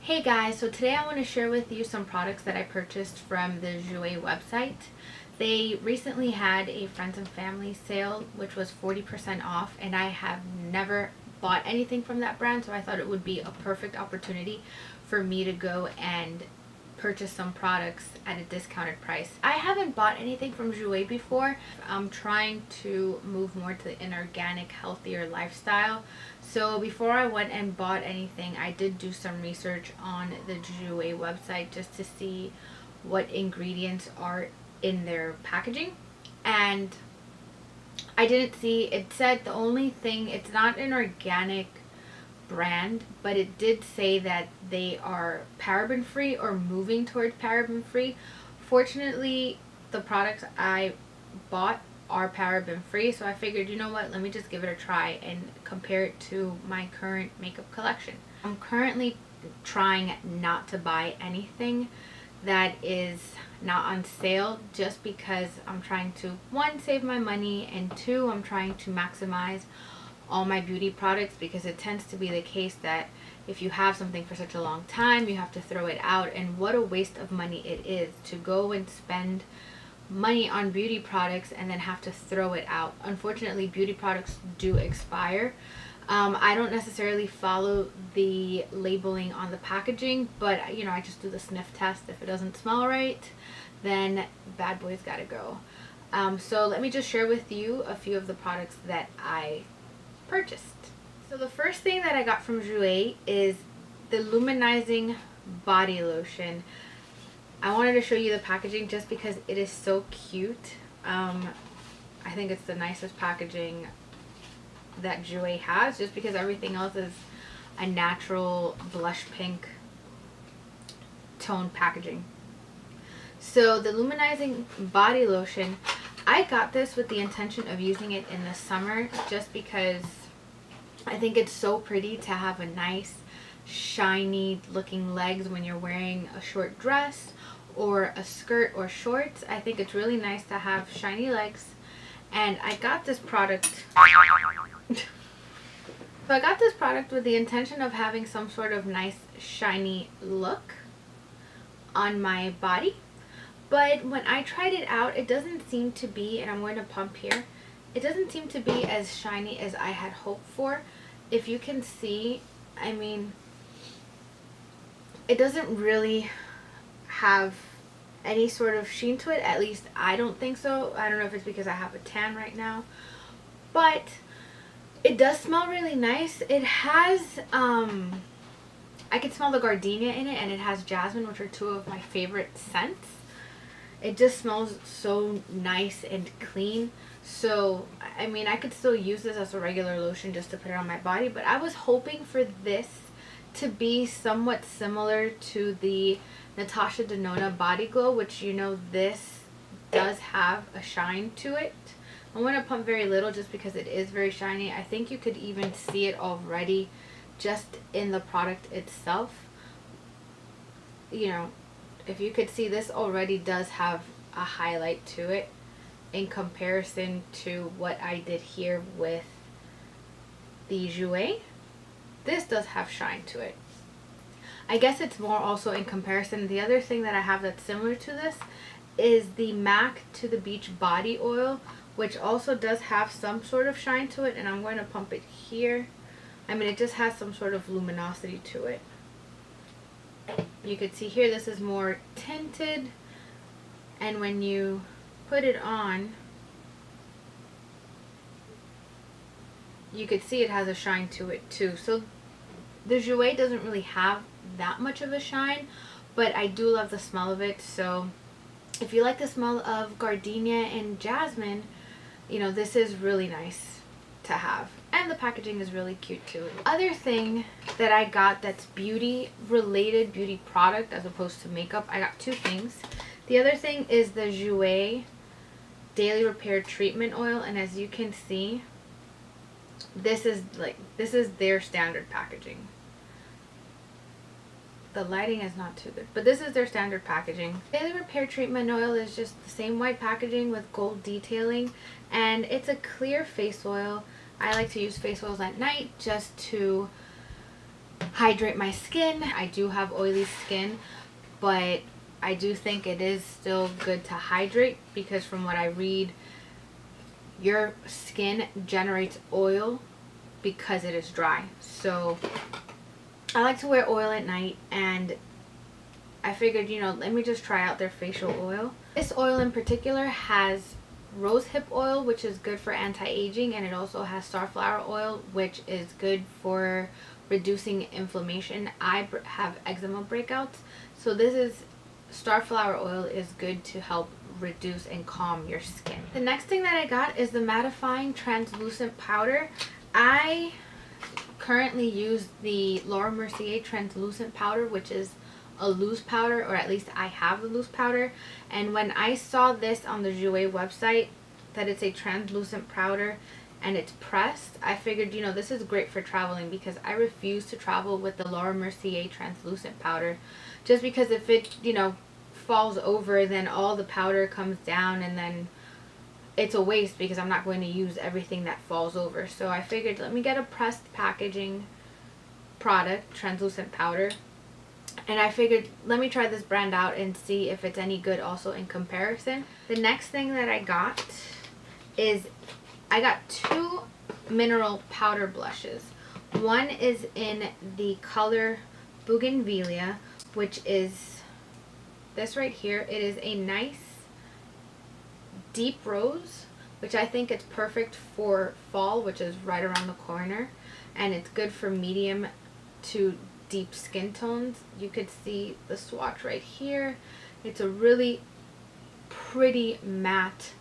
Hey guys, so today I want to share with you some products that I purchased from the Jouer website. They recently had a friends and family sale which was 40% off, and I have never bought anything from that brand, so I thought it would be a perfect opportunity for me to go and purchase some products at a discounted price. I haven't bought anything from Jouer before. I'm trying to move more to an organic, healthier lifestyle. So before I went and bought anything, I did do some research on the Jouer website just to see what ingredients are in their packaging. And I didn't see, it said the only thing, it's not an organic brand, but it did say that they are paraben free or moving towards paraben free. Fortunately, the products I bought are paraben free, so I figured, you know what, let me just give it a try and compare it to my current makeup collection. I'm currently trying not to buy anything that is not on sale, just because I'm trying to, one, save my money, and two, I'm trying to maximize all my beauty products, because it tends to be the case that if you have something for such a long time, you have to throw it out, and what a waste of money it is to go and spend money on beauty products and then have to throw it out. Unfortunately, beauty products do expire. I don't necessarily follow the labeling on the packaging, but you know, I just do the sniff test. If it doesn't smell right, then bad boys gotta go. So let me just share with you a few of the products that I purchased. So the first thing that I got from Jouer is the Luminizing body lotion. I wanted to show you the packaging just because it is so cute. I think it's the nicest packaging that Jouer has, just because everything else is a natural blush pink tone packaging. So the Luminizing body lotion, I got this with the intention of using it in the summer, just because I think it's so pretty to have a nice shiny looking legs when you're wearing a short dress or a skirt or shorts. I think it's really nice to have shiny legs, and I got this product so I got this product with the intention of having some sort of nice shiny look on my body. But when I tried it out, it doesn't seem to be, and I'm going to pump here, it doesn't seem to be as shiny as I had hoped for. If you can see, I mean, it doesn't really have any sort of sheen to it. At least I don't think so. I don't know if it's because I have a tan right now. But it does smell really nice. It has, I can smell the gardenia in it, and it has jasmine, which are two of my favorite scents. It just smells so nice and clean. So, I mean, I could still use this as a regular lotion just to put it on my body, but I was hoping for this to be somewhat similar to the Natasha Denona Body Glow, which, you know, this does have a shine to it. I'm going to pump very little just because it is very shiny. I think you could even see it already just in the product itself. You know, if you could see, this already does have a highlight to it in comparison to what I did here with the Jouer. This does have shine to it. I guess it's more also in comparison. The other thing that I have that's similar to this is the MAC to the Beach Body Oil, which also does have some sort of shine to it, and I'm going to pump it here. I mean, it just has some sort of luminosity to it. You could see here, this is more tinted, and when you put it on, you could see it has a shine to it too. So the Jouer doesn't really have that much of a shine, but I do love the smell of it. So if you like the smell of gardenia and jasmine, you know, this is really nice to have. And the packaging is really cute too. Other thing that I got that's beauty related, beauty product as opposed to makeup, I got two things. The other thing is the Jouer Daily Repair Treatment Oil, and as you can see, this is their standard packaging. The lighting is not too good, but this is their standard packaging. Daily Repair Treatment Oil is just the same white packaging with gold detailing, and it's a clear face oil. I like to use face oils at night just to hydrate my skin. I do have oily skin, but I do think it is still good to hydrate because from what I read, your skin generates oil because it is dry. So I like to wear oil at night, and I figured, you know, let me just try out their facial oil. This oil in particular has rosehip oil, which is good for anti-aging, and it also has starflower oil, which is good for reducing inflammation. I have eczema breakouts, so this is starflower oil is good to help reduce and calm your skin. The next thing that I got is the Mattifying translucent powder. I currently use the Mercier translucent powder, which is a loose powder, or at least I have the loose powder. And when I saw this on the Jouer website, that it's a translucent powder and it's pressed, I figured, you know, this is great for traveling because I refuse to travel with the Mercier translucent powder, just because if it, you know, falls over, then all the powder comes down and then it's a waste because I'm not going to use everything that falls over. So I figured, let me get a pressed packaging product, translucent powder. And I figured, let me try this brand out and see if it's any good also in comparison. The next thing that I got is, I got two mineral powder blushes. One is in the color Bougainvillea, which is this right here. It is a nice deep rose, which I think it's perfect for fall, which is right around the corner. And it's good for medium to deep skin tones. You could see the swatch right here. It's a really pretty matte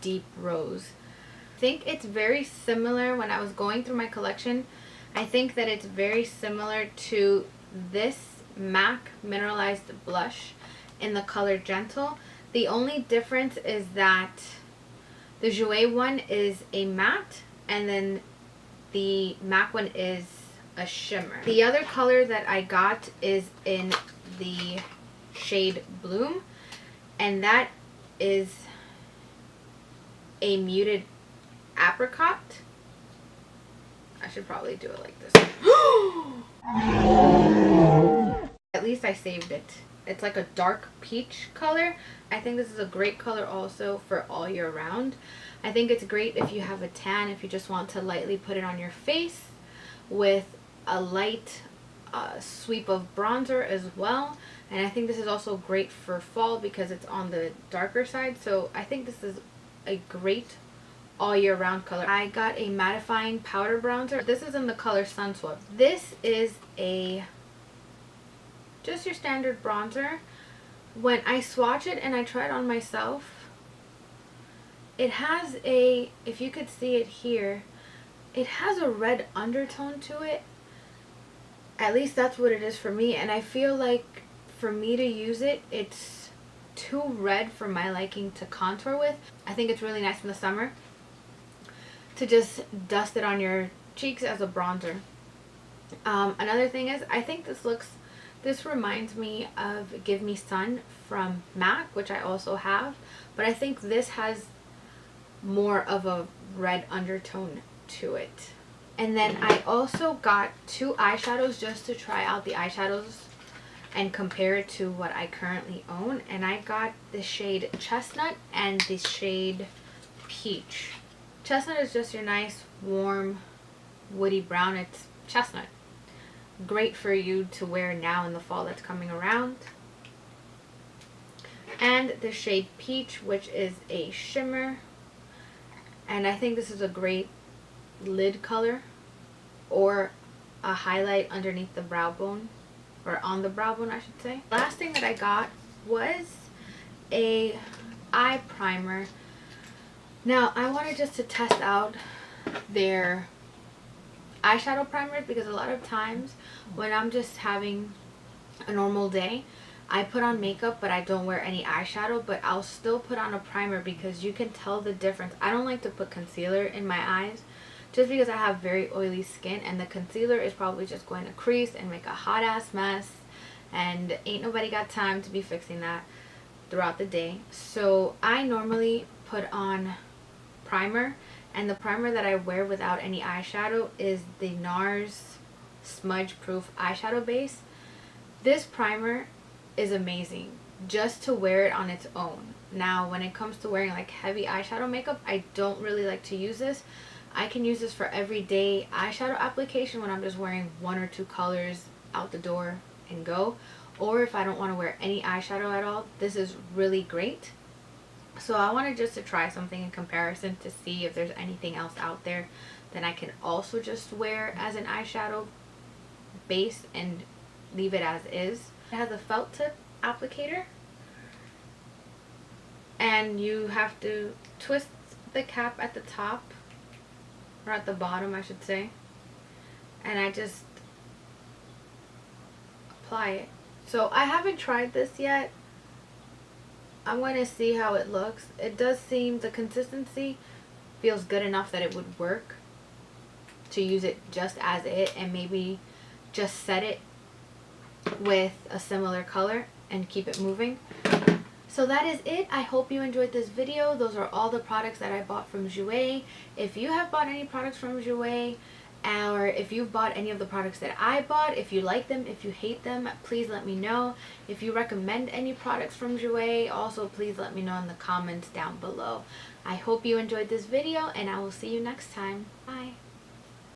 deep rose. I think it's very similar. When I was going through my collection, I think that it's very similar to this MAC mineralized blush in the color Gentle. The only difference is that the Jouer one is a matte and then the MAC one is a shimmer. The other color that I got is in the shade Bloom, and that is a muted apricot. I should probably do it like this. At least I saved it. It's like a dark peach color. I think this is a great color also for all year round. I think it's great if you have a tan, if you just want to lightly put it on your face with a light sweep of bronzer as well. And I think this is also great for fall because it's on the darker side. So I think this is a great all year round color. I got a mattifying powder bronzer. This is in the color Sunswept. This is a just your standard bronzer. When I swatch it and I try it on myself, it has a, if you could see it here, it has a red undertone to it. At least that's what it is for me, and I feel like for me to use it, it's too red for my liking to contour with. I think it's really nice in the summer to just dust it on your cheeks as a bronzer. Another thing is, I think this reminds me of Give Me Sun from MAC, which I also have, but I think this has more of a red undertone to it. And then I also got two eyeshadows just to try out the eyeshadows and compare it to what I currently own. And I got the shade Chestnut and the shade Peach. Chestnut is just your nice, warm, woody brown. It's chestnut. Great for you to wear now in the fall that's coming around. And the shade Peach, which is a shimmer. And I think this is a great lid color or a highlight underneath the brow bone, or on the brow bone I should say. Last thing that I got was a eye primer. Now I wanted just to test out their eyeshadow primers because a lot of times when I'm just having a normal day, I put on makeup but I don't wear any eyeshadow, but I'll still put on a primer because you can tell the difference. I don't like to put concealer in my eyes just because I have very oily skin, and the concealer is probably just going to crease and make a hot ass mess, and ain't nobody got time to be fixing that throughout the day. So I normally put on primer, and the primer that I wear without any eyeshadow is the Nars smudge proof eyeshadow base. This primer is amazing just to wear it on its own. Now when it comes to wearing like heavy eyeshadow makeup, I don't really like to use this. I can use this for everyday eyeshadow application when I'm just wearing 1 or 2 colors out the door and go, or if I don't want to wear any eyeshadow at all, this is really great. So I wanted just to try something in comparison to see if there's anything else out there that I can also just wear as an eyeshadow base and leave it as is. It has a felt tip applicator, and you have to twist the cap at the top, or at the bottom I should say, and I just apply it. So I haven't tried this yet. I'm going to see how it looks. It does seem the consistency feels good enough that it would work to use it just as it, and maybe just set it with a similar color and keep it moving. So that is it. I hope you enjoyed this video. Those are all the products that I bought from Jouer. If you have bought any products from Jouer, or if you've bought any of the products that I bought, if you like them, if you hate them, please let me know. If you recommend any products from Jouer, also please let me know in the comments down below. I hope you enjoyed this video, and I will see you next time. Bye.